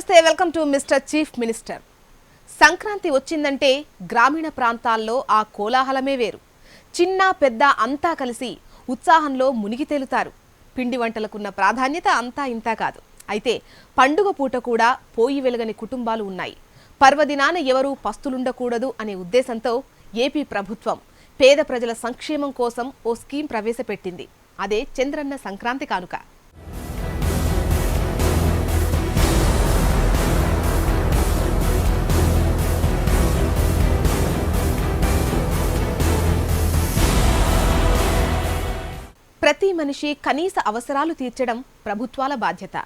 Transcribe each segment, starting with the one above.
నమస్తే welcome to mister chief minister. Sankranti వచ్చిందంటే గ్రామీణ ప్రాంతాల్లో ఆ కోలాహలమే వేరు. చిన్న పెద్ద అంతా కలిసి ఉత్సాహంలో మునిగి తేలుతారు. పిండి వంటలకున్న ప్రాధాన్యత అంతా ఇంతా కాదు. అయితే పండుగ పూట కూడా పోయి వెలగని కుటుంబాలు ఉన్నాయి. పర్వదినాన ఎవరూ పస్తులుండకూడదు అనే ఉద్దేశంతో ఏపీ ప్రభుత్వం పేద ప్రజల సంక్షేమం కోసం ఓ స్కీమ్ ప్రవేశపెట్టింది. అదే చంద్రన్న సంక్రాంతి కానుక. ప్రతి మనిషి కనీస అవసరాలు తీర్చడం ప్రభుత్వాల బాధ్యత.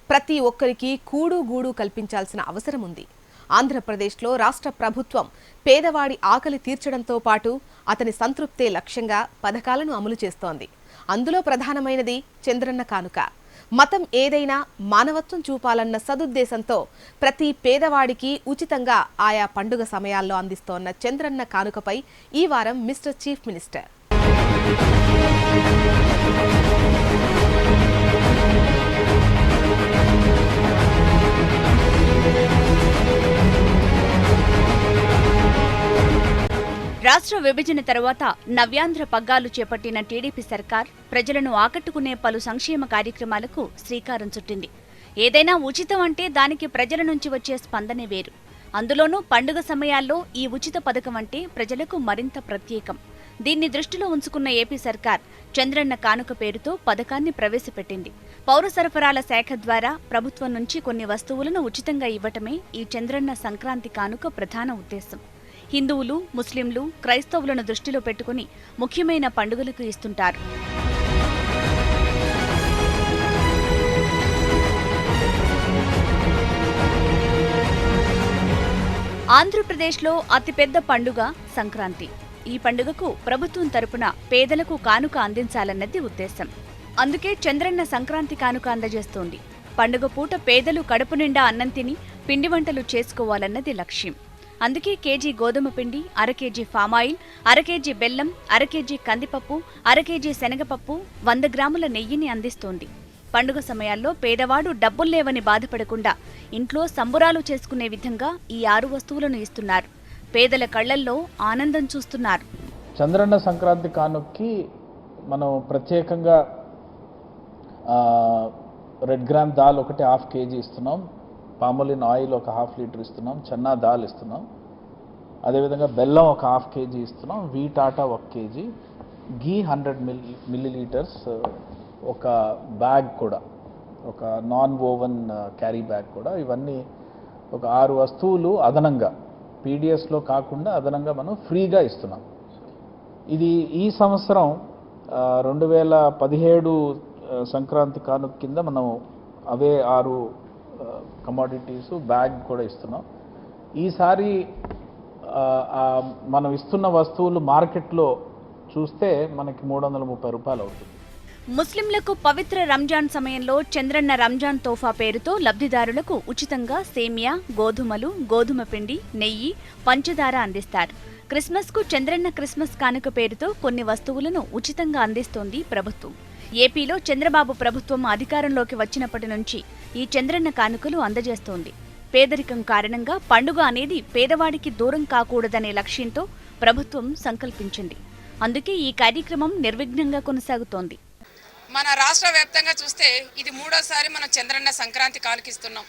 ప్రతి ఒక్కరికి కూడు గూడు కల్పించాల్సిన అవసరం ఉంది. ఆంధ్రప్రదేశ్లో రాష్ట్ర ప్రభుత్వం పేదవాడి ఆకలి తీర్చడంతో పాటు అతని సంతృప్తే లక్ష్యంగా పథకాలను అమలు చేస్తోంది. అందులో ప్రధానమైనది చంద్రన్న కానుక. మతం ఏదైనా మానవత్వం చూపాలన్న సదుద్దేశంతో ప్రతి పేదవాడికి ఉచితంగా ఆయా పండుగ సమయాల్లో అందిస్తోన్న చంద్రన్న కానుకపై ఈ వారం మిస్టర్ చీఫ్ మినిస్టర్. రాష్ట్ర విభజన తర్వాత నవ్యాంధ్ర పగ్గాలు చేపట్టిన టీడీపీ సర్కార్ ప్రజలను ఆకట్టుకునే పలు సంక్షేమ కార్యక్రమాలకు శ్రీకారం చుట్టింది. ఏదైనా ఉచితం అంటే దానికి ప్రజల నుంచి వచ్చే స్పందనే వేరు. అందులోనూ పండుగ సమయాల్లో ఈ ఉచిత పథకం అంటే ప్రజలకు మరింత ప్రత్యేకం. దీన్ని దృష్టిలో ఉంచుకున్న ఏపీ సర్కార్ చంద్రన్న కానుక పేరుతో పథకాన్ని ప్రవేశపెట్టింది. పౌర సరఫరాల శాఖ ద్వారా ప్రభుత్వం నుంచి కొన్ని వస్తువులను ఉచితంగా ఇవ్వటమే ఈ చంద్రన్న సంక్రాంతి కానుక ప్రధాన ఉద్దేశం. హిందువులు, ముస్లింలు, క్రైస్తవులను దృష్టిలో పెట్టుకుని ముఖ్యమైన పండుగలకు ఇస్తుంటారు. ఆంధ్రప్రదేశ్లో అతిపెద్ద పండుగ సంక్రాంతి. ఈ పండుగకు ప్రభుత్వం తరపున పేదలకు కానుక అందించాలన్నది ఉద్దేశం. అందుకే చంద్రన్న సంక్రాంతి కానుక అందజేస్తోంది. పండుగ పూట పేదలు కడుపు నిండా అన్నం తిని పిండి వంటలు చేసుకోవాలన్నది లక్ష్యం. అందుకే కేజీ గోధుమ పిండి, అర కేజీ ఫామాయిల్, అర కేజీ బెల్లం, అర కేజీ కందిపప్పు, అర కేజీ శనగపప్పు, 100 గ్రాముల నెయ్యిని అందిస్తోంది. పండుగ సమయాల్లో పేదవాడు డబ్బుల్లేవని బాధపడకుండా ఇంట్లో సంబురాలు చేసుకునే విధంగా ఈ 6 వస్తువులను ఇస్తున్నారు. పేదల కళ్లల్లో ఆనందం చూస్తున్నారు. చంద్రన్న సంక్రాంతి కానుకకి మనం ప్రత్యేకంగా రెడ్ గ్రామ్ దాల్ ఒకటి 1/2 కేజీ ఇస్తున్నాం. పామోలిన్ ఆయిల్ ఒక 1/2 లీటర్ ఇస్తున్నాం. చన్నా దాల్ ఇస్తున్నాం. అదేవిధంగా బెల్లం ఒక 1/2 కేజీ ఇస్తున్నాం. వీట్ ఆటా 1 కేజీ, గీ 100 మిల్లీలీటర్స్, ఒక బ్యాగ్ కూడా, ఒక నాన్ ఓవెన్ క్యారీ బ్యాగ్ కూడా. ఇవన్నీ ఒక 6 వస్తువులు అదనంగా పీడిఎస్లో కాకుండా అదనంగా మనం ఫ్రీగా ఇస్తున్నాం. ఇది ఈ సంవత్సరం 2017 సంక్రాంతి కానుక కింద మనం అవే 6 కమోడిటీస్ బ్యాగ్ కూడా ఇస్తున్నాం. ఈసారి మనం ఇస్తున్న వస్తువులు మార్కెట్లో చూస్తే మనకి 330 రూపాయలు అవుతుంది. ముస్లింలకు పవిత్ర రంజాన్ సమయంలో చంద్రన్న రంజాన్ తోఫా పేరుతో లబ్ధిదారులకు ఉచితంగా సేమియా, గోధుమలు, గోధుమ పిండి, నెయ్యి, పంచదార అందిస్తారు. క్రిస్మస్కు చంద్రన్న క్రిస్మస్ కానుక పేరుతో కొన్ని వస్తువులను ఉచితంగా అందిస్తోంది ప్రభుత్వం. ఏపీలో చంద్రబాబు ప్రభుత్వం అధికారంలోకి వచ్చినప్పటి నుంచి ఈ చంద్రన్న కానుకలు అందజేస్తోంది. పేదరికం కారణంగా పండుగ అనేది పేదవాడికి దూరం కాకూడదనే లక్ష్యంతో ప్రభుత్వం సంకల్పించింది. అందుకే ఈ కార్యక్రమం నిర్విఘ్నంగా కొనసాగుతోంది. మన రాష్ట్ర వ్యాప్తంగా చూస్తే ఇది 3వసారి మనం చంద్రన్న సంక్రాంతి కానుకిస్తున్నాం.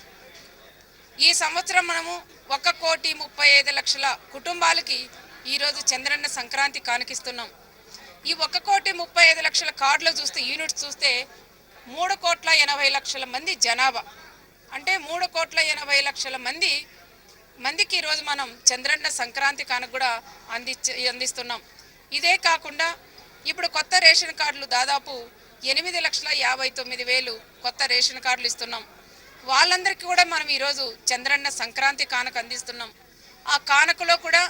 ఈ సంవత్సరం మనము 1,35,00,000 కుటుంబాలకి ఈరోజు చంద్రన్న సంక్రాంతి కానుకిస్తున్నాం. ఈ 1,35,00,000 కార్డులు చూస్తే, యూనిట్స్ చూస్తే 3,80,00,000 మంది జనాభా. అంటే 3,80,00,000 మందికి ఈరోజు మనం చంద్రన్న సంక్రాంతి కానుక కూడా అందిస్తున్నాం. ఇదే కాకుండా ఇప్పుడు కొత్త రేషన్ కార్డులు దాదాపు 8,59,000 కొత్త రేషన్ కార్డులు ఇస్తున్నాం. వాళ్ళందరికీ కూడా మనం ఈరోజు చంద్రన్న సంక్రాంతి కానుక అందిస్తున్నాం. ఆ కానుకలో కూడా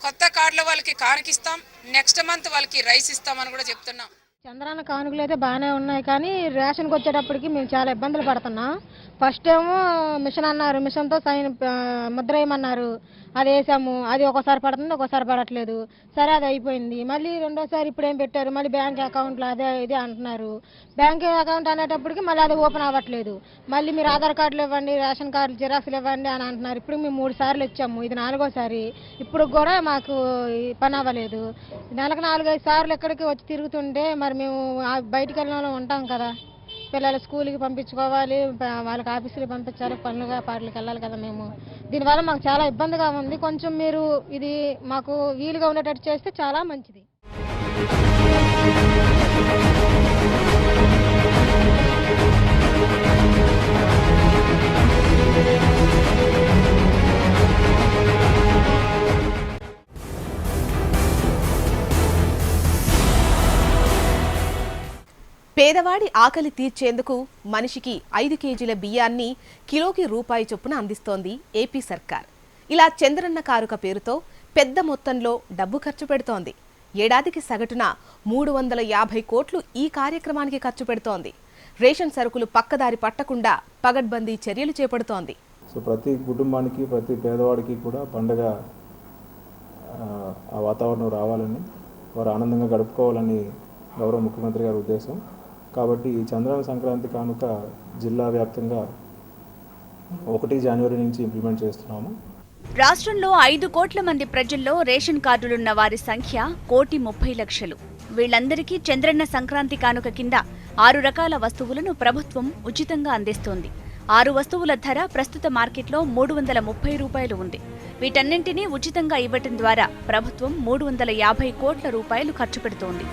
కొత్త కార్డుల వాళ్ళకి కానుకిస్తాం, నెక్స్ట్ మంత్ వాళ్ళకి రైస్ ఇస్తామని కూడా చెప్తున్నాం. చంద్రన్న కానుకలు అయితే బాగానే ఉన్నాయి, కానీ రేషన్కి వచ్చేటప్పటికి మేము చాలా ఇబ్బందులు పడుతున్నాం. ఫస్ట్ ఏమో మిషన్ అన్నారు, మిషన్తో సైన్ ముద్ర వేయమన్నారు, అది వేసాము. అది ఒకసారి పడుతుంది, ఒకసారి పడట్లేదు. సరే అది అయిపోయింది. మళ్ళీ రెండోసారి ఇప్పుడు ఏం పెట్టారు, మళ్ళీ బ్యాంక్ అకౌంట్లో అదే ఇదే అంటున్నారు. బ్యాంక్ అకౌంట్ అనేటప్పటికి మళ్ళీ అది ఓపెన్ అవ్వట్లేదు. మళ్ళీ మీరు ఆధార్ కార్డులు ఇవ్వండి, రేషన్ కార్డులు జిరాక్స్లు ఇవ్వండి అని అంటున్నారు. ఇప్పుడు మేము 3 సార్లు ఇచ్చాము, ఇది 4గోసారి. ఇప్పుడు కూడా మాకు పని అవ్వలేదు. నెలకు 4-5 సార్లు ఎక్కడికి వచ్చి తిరుగుతుంటే మరి మేము బయటికి వెళ్ళిన వాళ్ళం ఉంటాం కదా. పిల్లలు స్కూల్కి పంపించుకోవాలి, వాళ్ళకి ఆఫీసులకు పంపించాలి, పనులుగా పాటలకు వెళ్ళాలి కదా మేము. దీనివల్ల మాకు చాలా ఇబ్బందిగా ఉంది. కొంచెం మీరు ఇది మాకు వీలుగా ఉండేటట్టు చేస్తే చాలా మంచిది. పేదవాడి ఆకలి తీర్చేందుకు మనిషికి 5 కేజీల బియ్యాన్ని కిలోకి రూపాయి చొప్పున అందిస్తోంది ఏపీ సర్కార్. ఇలా చంద్రన్న కానుక పేరుతో పెద్ద మొత్తంలో డబ్బు ఖర్చు పెడుతోంది. ఏడాదికి సగటున 350 కోట్లు ఈ కార్యక్రమానికి ఖర్చు పెడుతోంది. రేషన్ సరుకులు పక్కదారి పట్టకుండా పగడ్బందీ చర్యలు చేపడుతోంది. సో ప్రతి కుటుంబానికి, ప్రతి పేదవాడికి కూడా పండగ ఆ వాతావరణం రావాలని, వారు ఆనందంగా గడుపుకోవాలని గౌరవ ముఖ్యమంత్రి గారి ఉద్దేశం. కాబట్టి ఈ చంద్రన్న సంక్రాంతి కానుక జిల్లా వ్యాప్తంగా 1 జనవరి నుంచి ఇంప్లిమెంట్ చేస్తున్నాము. రాష్ట్రంలో 5 కోట్ల మంది ప్రజల్లో రేషన్ కార్డులున్న వారి సంఖ్య 1,30,00,000. వీళ్లందరికీ చంద్రన్న సంక్రాంతి కానుక కింద 6 రకాల వస్తువులను ప్రభుత్వం ఉచితంగా అందిస్తోంది. 6 వస్తువుల ధర ప్రస్తుత మార్కెట్లో 330 రూపాయలు ఉంది. వీటన్నింటినీ ఉచితంగా ఇవ్వటం ద్వారా ప్రభుత్వం 350 కోట్ల రూపాయలు ఖర్చు పెడుతోంది.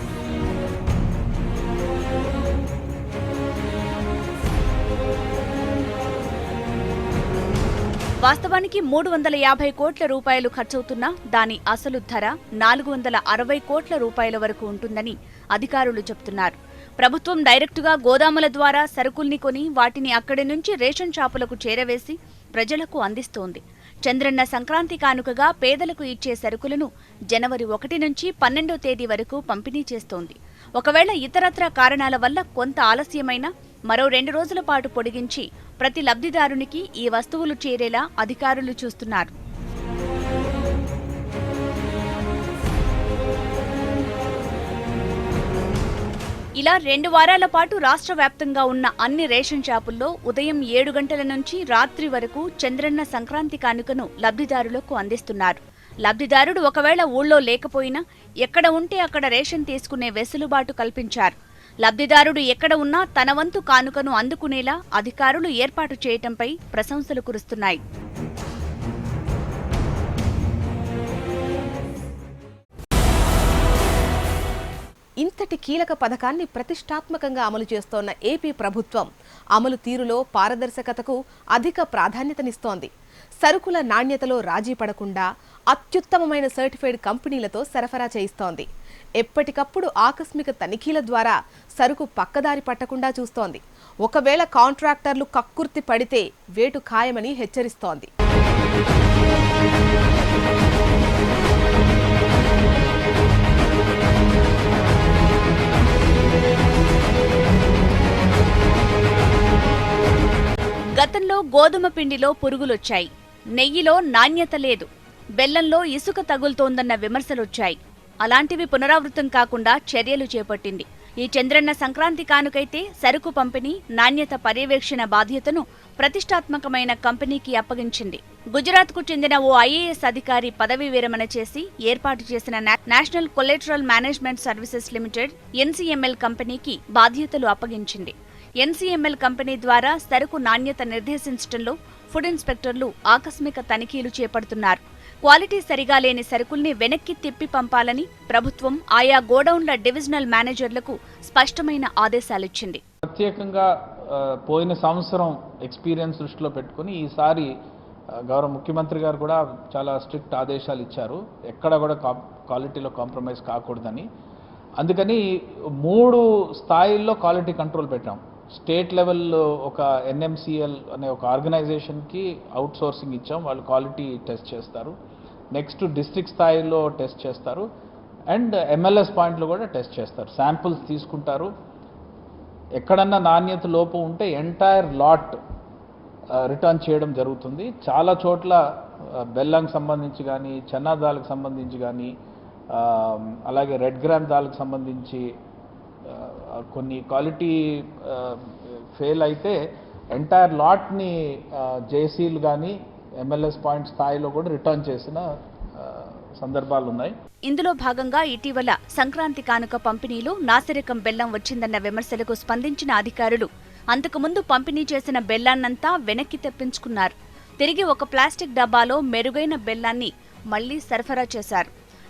వాస్తవానికి 350 కోట్ల రూపాయలు ఖర్చవుతున్నా దాని అసలు ధర 460 కోట్ల రూపాయల వరకు ఉంటుందని అధికారులు చెబుతున్నారు. ప్రభుత్వం డైరెక్టుగా గోదాముల ద్వారా సరుకుల్ని కొని వాటిని అక్కడి నుంచి రేషన్ షాపులకు చేరవేసి ప్రజలకు అందిస్తోంది. చంద్రన్న సంక్రాంతి కానుకగా పేదలకు ఇచ్చే సరుకులను జనవరి 1 నుంచి 12వ తేదీ వరకు పంపిణీ చేస్తోంది. ఒకవేళ ఇతరత్రా కారణాల వల్ల కొంత ఆలస్యమైనా మరో 2 రోజుల పాటు పొడిగించి ప్రతి లబ్ధిదారునికి ఈ వస్తువులు చేరేలా అధికారులు చూస్తున్నారు. ఇలా 2 వారాల పాటు రాష్ట్ర వ్యాప్తంగా ఉన్న అన్ని రేషన్ షాపుల్లో ఉదయం 7 గంటల నుంచి రాత్రి వరకు చంద్రన్న సంక్రాంతి కానుకను లబ్ధిదారులకు అందిస్తున్నారు. లబ్ధిదారుడు ఒకవేళ ఊళ్ళో లేకపోయినా ఎక్కడ ఉంటే అక్కడ రేషన్ తీసుకునే వెసులుబాటు కల్పించారు. లబ్ధిదారుడు ఎక్కడ ఉన్నా తన వంతు కానుకను అందుకునేలా అధికారులు ఏర్పాటు చేయటంపై ప్రశంసలు కురుస్తున్నాయి. ఇంతటి కీలక పథకాన్ని ప్రతిష్టాత్మకంగా అమలు చేస్తోన్న ఏపీ ప్రభుత్వం అమలు తీరులో పారదర్శకతకు అధిక ప్రాధాన్యతనిస్తోంది. సరుకుల నాణ్యతలో రాజీ పడకుండా అత్యుత్తమమైన సర్టిఫైడ్ కంపెనీలతో సరఫరా చేయిస్తోంది. ఎప్పటికప్పుడు ఆకస్మిక తనిఖీల ద్వారా సరుకు పక్కదారి పట్టకుండా చూస్తోంది. ఒకవేళ కాంట్రాక్టర్లు కక్కుర్తి పడితే వేటు ఖాయమని హెచ్చరిస్తోంది. గతంలో గోధుమ పిండిలో పురుగులొచ్చాయి, నెయ్యిలో నాణ్యత లేదు, బెల్లంలో ఇసుక తగులుతోందన్న విమర్శలొచ్చాయి. అలాంటివి పునరావృతం కాకుండా చర్యలు చేపట్టింది. ఈ చంద్రన్న సంక్రాంతి కానుకైతే సరుకు పంపిణీ, నాణ్యత పర్యవేక్షణ బాధ్యతను ప్రతిష్టాత్మకమైన కంపెనీకి అప్పగించింది. గుజరాత్కు చెందిన ఓ ఐఏఎస్ అధికారి పదవీ విరమణ చేసి ఏర్పాటు చేసిన national collateral management services limited NCML కంపెనీకి బాధ్యతలు అప్పగించింది. ఎన్సీఎంఎల్ కంపెనీ ద్వారా సరుకు నాణ్యత నిర్దేశించడంలో ఫుడ్ ఇన్స్పెక్టర్లు ఆకస్మిక తనిఖీలు చేపడుతున్నారు. క్వాలిటీ సరిగా లేని సరుకుల్ని వెనక్కి తిప్పి పంపాలని ప్రభుత్వం ఆయా గోడౌన్ల డివిజనల్ మేనేజర్లకు స్పష్టమైన ఆదేశాలిచ్చింది. ప్రత్యేకంగా పోయిన సంవత్సరం ఎక్స్పీరియన్స్ దృష్టిలో పెట్టుకుని ఈసారి గౌరవ ముఖ్యమంత్రి గారు కూడా చాలా స్ట్రిక్ట్ ఆదేశాలు ఇచ్చారు, ఎక్కడ కూడా క్వాలిటీలో కాంప్రమైజ్ కాకూడదని. అందుకని 3 స్థాయిల్లో క్వాలిటీ కంట్రోల్ పెట్టాం. స్టేట్ లెవెల్లో ఒక ఎన్ఎంసిఎల్ అనే ఒక ఆర్గనైజేషన్కి అవుట్ సోర్సింగ్ ఇచ్చాం, వాళ్ళు క్వాలిటీ టెస్ట్ చేస్తారు. నెక్స్ట్ డిస్ట్రిక్ట్ స్థాయిలో టెస్ట్ చేస్తారు అండ్ ఎంఎల్ఎస్ పాయింట్లు కూడా టెస్ట్ చేస్తారు. శాంపుల్స్ తీసుకుంటారు. ఎక్కడన్నా నాణ్యత లోపం ఉంటే ఎంటైర్ లాట్ రిటర్న్ చేయడం జరుగుతుంది. చాలా చోట్ల బెల్లంకి సంబంధించి కానీ, చన్నా దాల్కి సంబంధించి కానీ, అలాగే రెడ్ గ్రామ్ దాల్కి సంబంధించి కొన్ని క్వాలిటీ ఫెయిల్ అయితే ఎంటైర్ లాట్ని జేసీలు కానీ ఎంఎల్ఎస్ పాయింట్ స్థాయిలో కూడా రిటర్న్ చేసిన సందర్భాలు ఉన్నాయి. ఇందులో భాగంగా ఇటీవల సంక్రాంతి కానుక పంపిణీలో నాసిరకం బెల్లం వచ్చిందన్న విమర్శలకు స్పందించిన అధికారులు అంతకుముందు పంపిణీ చేసిన బెల్లాన్నంతా వెనక్కి తెప్పించుకున్నారు. తిరిగి ఒక ప్లాస్టిక్ డబ్బాలో మెరుగైన బెల్లాన్ని మళ్లీ సరఫరా చేశారు.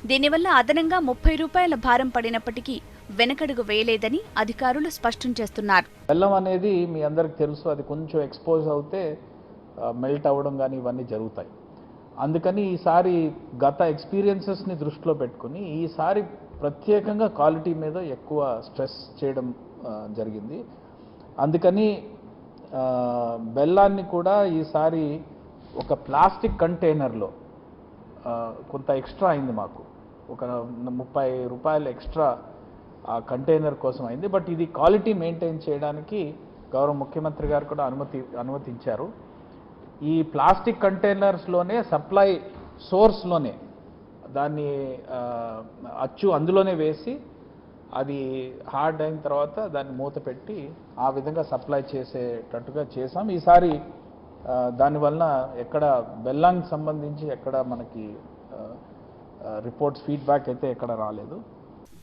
దీనివల్ల అదనంగా 30 రూపాయల భారం పడినప్పటికీ వెనకడుగు వేయలేదని అధికారులు స్పష్టం చేస్తున్నారు. బెల్లం అనేది మీ అందరికి తెలుసు, అది కొంచెం ఎక్స్పోజ్ అవుతే మెల్ట్ అవ్వడం కానీ ఇవన్నీ జరుగుతాయి. అందుకని ఈసారి గత ఎక్స్పీరియన్సెస్ని దృష్టిలో పెట్టుకుని ఈసారి ప్రత్యేకంగా క్వాలిటీ మీద ఎక్కువ స్ట్రెస్ చేయడం జరిగింది. అందుకని బెల్లాన్ని కూడా ఈసారి ఒక ప్లాస్టిక్ కంటైనర్లో కొంత ఎక్స్ట్రా అయింది, మాకు ఒక 30 రూపాయలు ఎక్స్ట్రా ఆ కంటైనర్ కోసం అయింది. బట్ ఇది క్వాలిటీ మెయింటైన్ చేయడానికి గౌరవ ముఖ్యమంత్రి గారు కూడా అనుమతించారు. ఈ ప్లాస్టిక్ కంటైనర్స్లోనే సప్లై సోర్స్లోనే దాన్ని అచ్చు అందులోనే వేసి అది హార్డ్ అయిన తర్వాత దాన్ని మూత పెట్టి ఆ విధంగా సప్లై చేసేటట్టుగా చేసాం. ఈసారి దానివల్ల ఎక్కడ బెల్లానికి సంబంధించి ఎక్కడ మనకి రిపోర్ట్స్ ఫీడ్బ్యాక్ అయితే ఎక్కడ రాలేదు.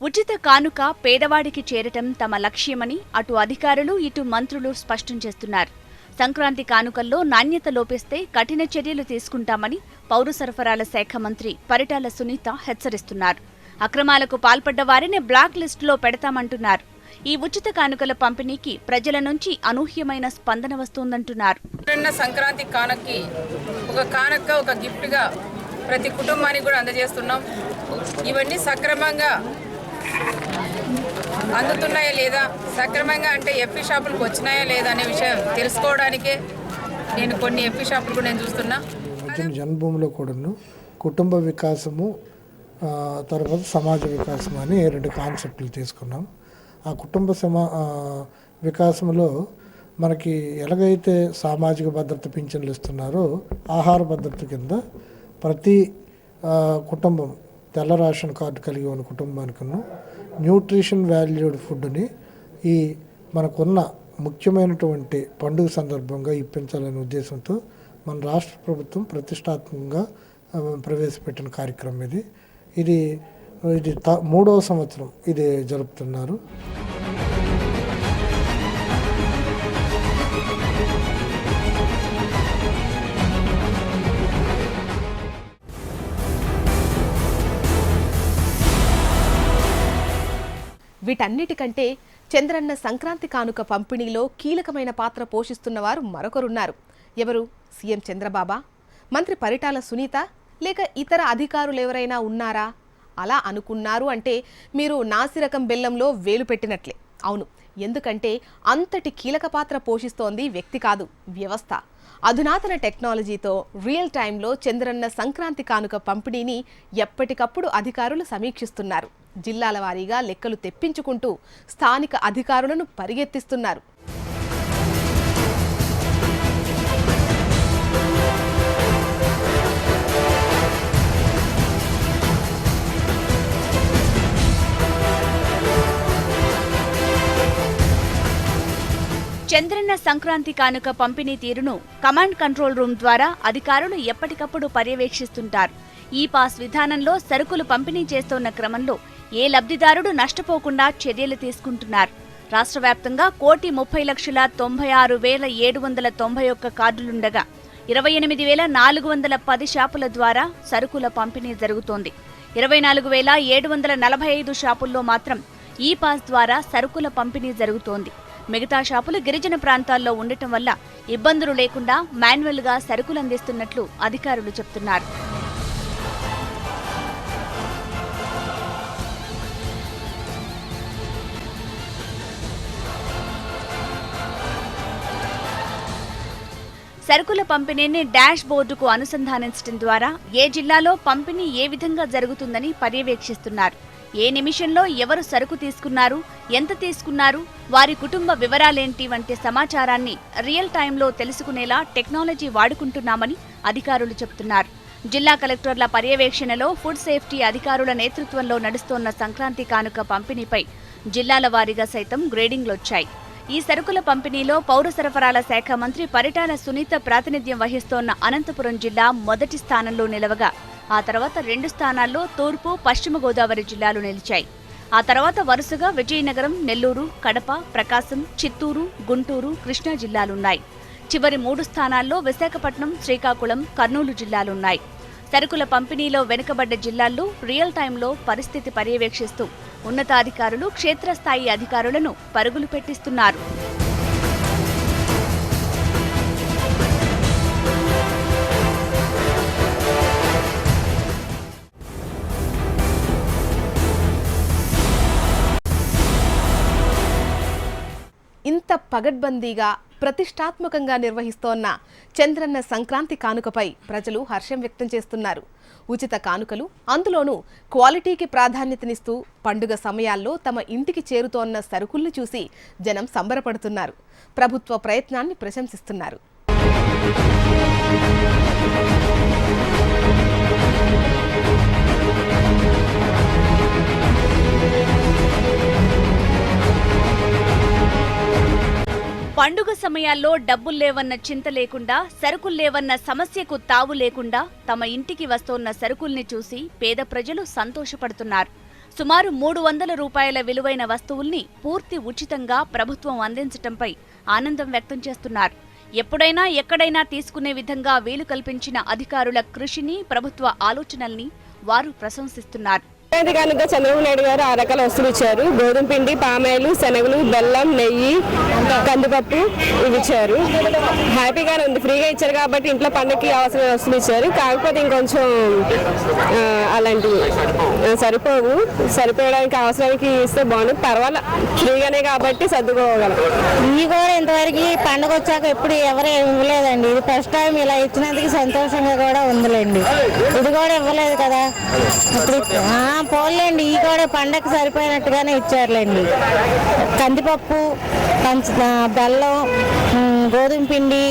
ఉచిత కానుక పేదవాడికి చేరటం తమ లక్ష్యమని అటు అధికారులు ఇటు మంత్రులు స్పష్టం చేస్తున్నారు. సంక్రాంతి కానుకల్లో నాణ్యత లోపిస్తే కఠిన చర్యలు తీసుకుంటామని పౌర సరఫరాల శాఖ మంత్రి పరిటాల సునీత హెచ్చరిస్తున్నారు. అక్రమాలకు పాల్పడ్డ వారిని బ్లాక్ లిస్టులో పెడతామంటున్నారు. ఈ ఉచిత కానుకల పంపిణీకి ప్రజల నుంచి అనూహ్యమైన స్పందన వస్తోందంటున్నారు. సంక్రాంతి కానుకకి ఒక గిఫ్ట్గా ప్రతి కుటుంబానికి కూడా అందజేస్తున్నాం. ఇవన్నీ సక్రమంగా అందుతున్నాయా లేదా, సక్రమంగా అంటే ఎఫ్పీ షాపులకు వచ్చినాయా లేదా అనే విషయం తెలుసుకోవడానికే నేను కొన్ని ఎఫ్పీ షాపులు కూడా నేను చూస్తున్నా. జన్మభూమిలో కూడాను కుటుంబ వికాసము తర్వాత సమాజ వికాసం అని 2 కాన్సెప్ట్లు తీసుకున్నాం. ఆ కుటుంబ వికాసంలో మనకి ఎలాగైతే సామాజిక భద్రత పింఛన్లు ఇస్తున్నారో ఆహార భద్రత కింద ప్రతి కుటుంబం తెల్ల రేషన్ కార్డు కలిగి ఉన్న కుటుంబానికి న్యూట్రిషన్ వాల్యూడ్ ఫుడ్ని ఈ మనకున్న ముఖ్యమైనటువంటి పండుగ సందర్భంగా ఇప్పించాలనే ఉద్దేశంతో మన రాష్ట్ర ప్రభుత్వం ప్రతిష్టాత్మకంగా ప్రవేశపెట్టిన కార్యక్రమం ఇది 3వ సంవత్సరం ఇది జరుపుతున్నారు. వీటన్నిటికంటే చంద్రన్న సంక్రాంతి కానుక పంపిణీలో కీలకమైన పాత్ర పోషిస్తున్నవారు మరొకరున్నారు. ఎవరు? సీఎం చంద్రబాబా, మంత్రి పరిటాల సునీత, లేక ఇతర అధికారులు ఎవరైనా ఉన్నారా? అలా అనుకున్నారు అంటే మీరు నాసిరకం బెల్లంలో వేలు పెట్టినట్లే. అవును, ఎందుకంటే అంతటి కీలక పాత్ర పోషిస్తోంది వ్యక్తి కాదు, వ్యవస్థ. అధునాతన టెక్నాలజీతో రియల్ టైంలో చంద్రన్న సంక్రాంతి కానుక పంపిణీని ఎప్పటికప్పుడు అధికారులు సమీక్షిస్తున్నారు. జిల్లాల వారీగా లెక్కలు తెప్పించుకుంటూ స్థానిక అధికారులను పరిగెత్తిస్తున్నారు. చంద్రన్న సంక్రాంతి కానుక పంపిణీ తీరును కమాండ్ కంట్రోల్ రూమ్ ద్వారా అధికారులు ఎప్పటికప్పుడు పర్యవేక్షిస్తుంటారు. ఈ పాస్ విధానంలో సరుకులు పంపిణీ చేస్తోన్న క్రమంలో ఏ లబ్ధిదారుడు నష్టపోకుండా చర్యలు తీసుకుంటున్నారు. రాష్ట్ర వ్యాప్తంగా 1,96,791 కార్డులుండగా 28,410 షాపుల ద్వారా సరుకుల పంపిణీ జరుగుతోంది. 24,745 షాపుల్లో మాత్రం ఈ పాస్ ద్వారా సరుకుల పంపిణీ జరుగుతోంది. మిగతా షాపులు గిరిజన ప్రాంతాల్లో ఉండటం వల్ల ఇబ్బందులు లేకుండా మాన్యువల్గా సరుకులు అందిస్తున్నట్లు అధికారులు చెబుతున్నారు. సరుకుల పంపిణీని డాష్ బోర్డుకు అనుసంధానించడం ద్వారా ఏ జిల్లాలో పంపిణీ ఏ విధంగా జరుగుతుందని పర్యవేక్షిస్తున్నారు. ఏ నిమిషంలో ఎవరు సరుకు తీసుకున్నారు, ఎంత తీసుకున్నారు, వారి కుటుంబ వివరాలేంటి వంటి సమాచారాన్ని రియల్ టైంలో తెలుసుకునేలా టెక్నాలజీ వాడుకుంటున్నామని అధికారులు చెబుతున్నారు. జిల్లా కలెక్టర్ల పర్యవేక్షణలో ఫుడ్ సేఫ్టీ అధికారుల నేతృత్వంలో నడుస్తోన్న సంక్రాంతి కానుక పంపిణీపై జిల్లాల వారీగా సైతం గ్రేడింగ్లొచ్చాయి. ఈ సరుకుల పంపిణీలో పౌర సరఫరాల శాఖ మంత్రి పరిటాల సునీత ప్రాతినిధ్యం వహిస్తోన్న అనంతపురం జిల్లా మొదటి స్థానంలో నిలవగా ఆ తర్వాత 2 స్థానాల్లో తూర్పు, పశ్చిమ గోదావరి జిల్లాలు నిలిచాయి. ఆ తర్వాత వరుసగా విజయనగరం, నెల్లూరు, కడప, ప్రకాశం, చిత్తూరు, గుంటూరు, కృష్ణా జిల్లాలున్నాయి. చివరి 3 స్థానాల్లో విశాఖపట్నం, శ్రీకాకుళం, కర్నూలు జిల్లాలున్నాయి. సరుకుల పంపిణీలో వెనుకబడ్డ జిల్లాల్లో రియల్ టైంలో పరిస్థితి పర్యవేక్షిస్తూ ఉన్నతాధికారులు క్షేత్రస్థాయి అధికారులను పరుగులు పెట్టిస్తున్నారు. ఇంత పగడ్బందీగా ప్రతిష్టాత్మకంగా నిర్వహిస్తోన్న చంద్రన్న సంక్రాంతి కానుకపై ప్రజలు హర్షం వ్యక్తం చేస్తున్నారు. ఉచిత కానుకలు, అందులోనూ క్వాలిటీకి ప్రాధాన్యతనిస్తూ పండుగ సమయాల్లో తమ ఇంటికి చేరుతోన్న సరుకుల్ని చూసి జనం సంబరపడుతున్నారు. ప్రభుత్వ ప్రయత్నాన్ని ప్రశంసిస్తున్నారు. పండుగ సమయాల్లో డబ్బుల్లేవన్న చింత లేకుండా, సరుకుల్లేవన్న సమస్యకు తావు లేకుండా తమ ఇంటికి వస్తోన్న సరుకుల్ని చూసి పేద ప్రజలు సంతోషపడుతున్నారు. సుమారు 300 రూపాయల విలువైన వస్తువుల్ని పూర్తి ఉచితంగా ప్రభుత్వం అందించటంపై ఆనందం వ్యక్తం చేస్తున్నారు. ఎప్పుడైనా ఎక్కడైనా తీసుకునే విధంగా వీలు కల్పించిన అధికారుల కృషిని, ప్రభుత్వ ఆలోచనల్ని వారు ప్రశంసిస్తున్నారు. కనుక చంద్రబాబు నాయుడు గారు 6 రకాల వస్తువులు ఇచ్చారు. గోధుమ పిండి, పామాయిలు, శనగలు, బెల్లం, నెయ్యి, కందిపప్పు ఇవి ఇచ్చారు. హ్యాపీగానే ఉంది. ఫ్రీగా ఇచ్చారు కాబట్టి ఇంట్లో పండుగకి అవసరమైన వస్తువులు ఇచ్చారు. కాకపోతే ఇంకొంచెం అలాంటివి సరిపోవు. సరిపోయడానికి అవసరానికి ఇస్తే బాగుంది. పర్వాలేదు, ఫ్రీగానే కాబట్టి సర్దుకోగలం. ఇవి కూడా ఇంతవరకు పండుగ వచ్చాక ఎప్పుడు ఎవరు ఇవ్వలేదండి. ఇది ఫస్ట్ టైం ఇలా ఇచ్చినందుకు సంతోషంగా కూడా ఉందిలేండి. ఇది కూడా ఇవ్వలేదు కదా, ఇప్పుడు పోలేండి. ఈ కూడా పండగకి సరిపోయినట్టుగానే ఇచ్చారులేండి. కందిపప్పు, బెల్లం, గోధుమ పిండి,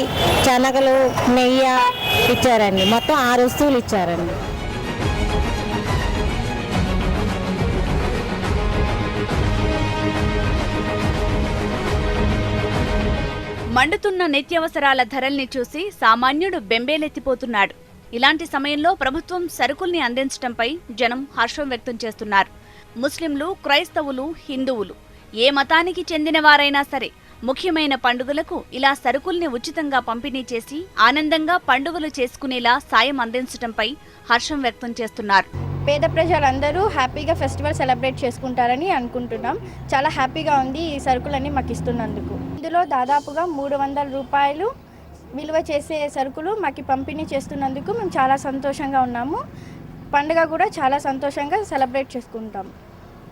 శనగలు, నెయ్యి ఇచ్చారండి. మొత్తం 6 వస్తువులు ఇచ్చారండి. మండుతున్న నిత్యావసరాల ధరల్ని చూసి సామాన్యుడు బెంబేలెత్తిపోతున్నాడు. ఇలాంటి సమయంలో ప్రభుత్వం సరుకుల్ని అందించడంపై జనం హర్షం వ్యక్తం చేస్తున్నారు. ముస్లింలు, క్రైస్తవులు, హిందువులు ఏ మతానికి చెందినవారైనా సరే ముఖ్యమైన పండుగలకు ఇలా సరుకుల్ని ఉచితంగా పంపిణీ చేసి ఆనందంగా పండుగలు చేసుకునేలా సాయం అందించడంపై హర్షం వ్యక్తం చేస్తున్నారు. పేద ప్రజలందరూ హ్యాపీగా ఫెస్టివల్ సెలబ్రేట్ చేసుకుంటారని అనుకుంటున్నాం. చాలా హ్యాపీగా ఉంది ఈ సరుకులన్నీ మాకు ఇస్తున్నందుకు. ఇందులో దాదాపుగా 300 రూపాయలు విలువ చేసే సరుకులు మాకు పంపిణీ చేస్తున్నందుకు మేము చాలా సంతోషంగా ఉన్నాము. పండుగ కూడా చాలా సంతోషంగా సెలబ్రేట్ చేసుకుంటాం.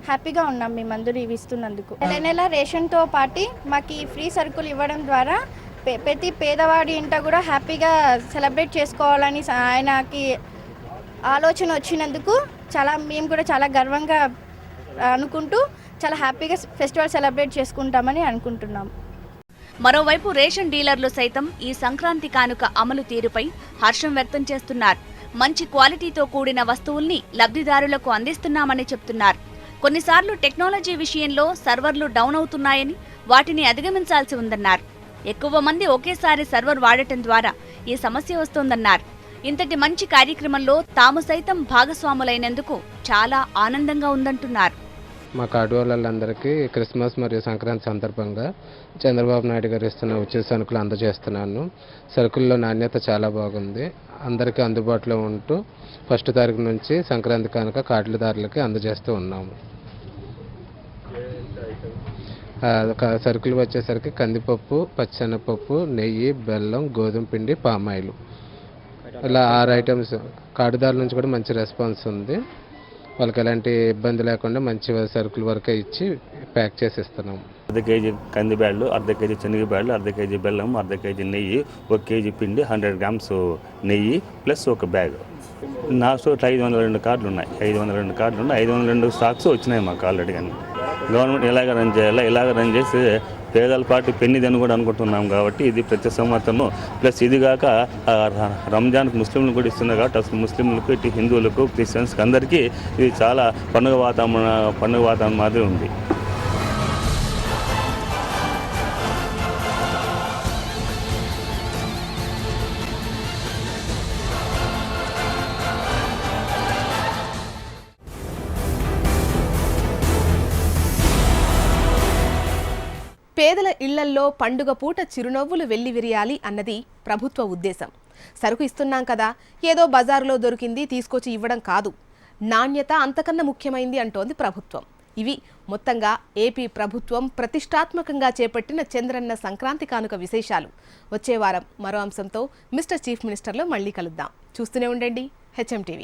హ్యాపీగా ఉన్నాం మేమందరూ ఇవి ఇస్తున్నందుకు. నెల రేషన్తో పాటు మాకు ఫ్రీ సరుకులు ఇవ్వడం ద్వారా ప్రతి పేదవాడి ఇంట కూడా హ్యాపీగా సెలబ్రేట్ చేసుకోవాలని ఆయనకి ఆలోచన వచ్చినందుకు మేము కూడా చాలా గర్వంగా అనుకుంటూ చాలా హ్యాపీగా ఫెస్టివల్ సెలబ్రేట్ చేసుకుంటామని అనుకుంటున్నాం. మరోవైపు రేషన్ డీలర్లు సైతం ఈ సంక్రాంతి కానుక అమలు తీరుపై హర్షం వ్యక్తం చేస్తున్నారు. మంచి క్వాలిటీతో కూడిన వస్తువుల్ని లబ్ధిదారులకు అందిస్తున్నామని చెప్తున్నారు. కొన్నిసార్లు టెక్నాలజీ విషయంలో సర్వర్లు డౌన్ అవుతున్నాయని, వాటిని అధిగమించాల్సి ఉందన్నారు. ఎక్కువ మంది ఒకేసారి సర్వర్ వాడటం ద్వారా ఈ సమస్య వస్తోందన్నారు. ఇంతటి మంచి కార్యక్రమంలో తాము సైతం భాగస్వాములైనందుకు చాలా ఆనందంగా ఉందంటున్నారు. మా కార్డు వాళ్ళందరికీ క్రిస్మస్ మరియు సంక్రాంతి సందర్భంగా చంద్రబాబు నాయుడు గారు ఇస్తున్న ఉచిత సరుకులు అందజేస్తున్నాను. సరుకుల్లో నాణ్యత చాలా బాగుంది. అందరికీ అందుబాటులో ఉంటూ 1వ తారీఖు నుంచి సంక్రాంతి కానుక కార్డుదారులకి అందజేస్తూ ఉన్నాము. సరుకులు వచ్చేసరికి కందిపప్పు, పచ్చెనపప్పు, నెయ్యి, బెల్లం, గోధుమ పిండి, పామాయిలు, ఇలా 6 ఐటమ్స్. కార్డుదారుల నుంచి కూడా మంచి రెస్పాన్స్ ఉంది. వాళ్ళకి ఎలాంటి ఇబ్బంది లేకుండా మంచి సరుకుల వరకే ఇచ్చి ప్యాక్ చేసి ఇస్తున్నాం. 1/2 కేజీ కంది బ్యాళ్ళు, 1/2 కేజీ శనగ బ్యాళ్ళు, 1/2 కేజీ బెల్లం, 1/2 కేజీ నెయ్యి, 1 కేజీ పిండి, 100 గ్రామ్స్ నెయ్యి ప్లస్ ఒక బ్యాగ్. నా స్టోర్ 502 కార్డులు ఉన్నాయి. 502 కార్డులు ఉన్నాయి. 502 స్టాక్స్ వచ్చినాయి మాకు ఆల్రెడీ. కానీ గవర్నమెంట్ ఎలాగ రన్ చేయాలా, ఇలాగ రన్ చేసి పేదల పార్టీ పెన్నిదని కూడా అనుకుంటున్నాం. కాబట్టి ఇది ప్రతి సంవత్సరము ప్లస్ ఇదిగాక రంజాన్కి ముస్లింలు కూడా ఇస్తున్నారు. కాబట్టి అసలు ముస్లింలకు, ఇటు హిందువులకు, క్రిస్టియన్స్కి అందరికీ ఇది చాలా పండుగ వాతావరణం మాదిరి ఉంది. పేదల ఇళ్లల్లో పండుగ పూట చిరునవ్వులు వెల్లివిరియాలి అన్నది ప్రభుత్వ ఉద్దేశం. సరుకు ఇస్తున్నాం కదా, ఏదో బజారులో దొరికింది తీసుకొచ్చి ఇవ్వడం కాదు, నాణ్యత అంతకన్నా ముఖ్యమైంది అంటోంది ప్రభుత్వం. ఇవి మొత్తంగా ఏపీ ప్రభుత్వం ప్రతిష్టాత్మకంగా చేపట్టిన చంద్రన్న సంక్రాంతి కానుక విశేషాలు. వచ్చే వారం మరో అంశంతో మిస్టర్ చీఫ్ మినిస్టర్లో మళ్ళీ కలుద్దాం. చూస్తూనే ఉండండి HM TV.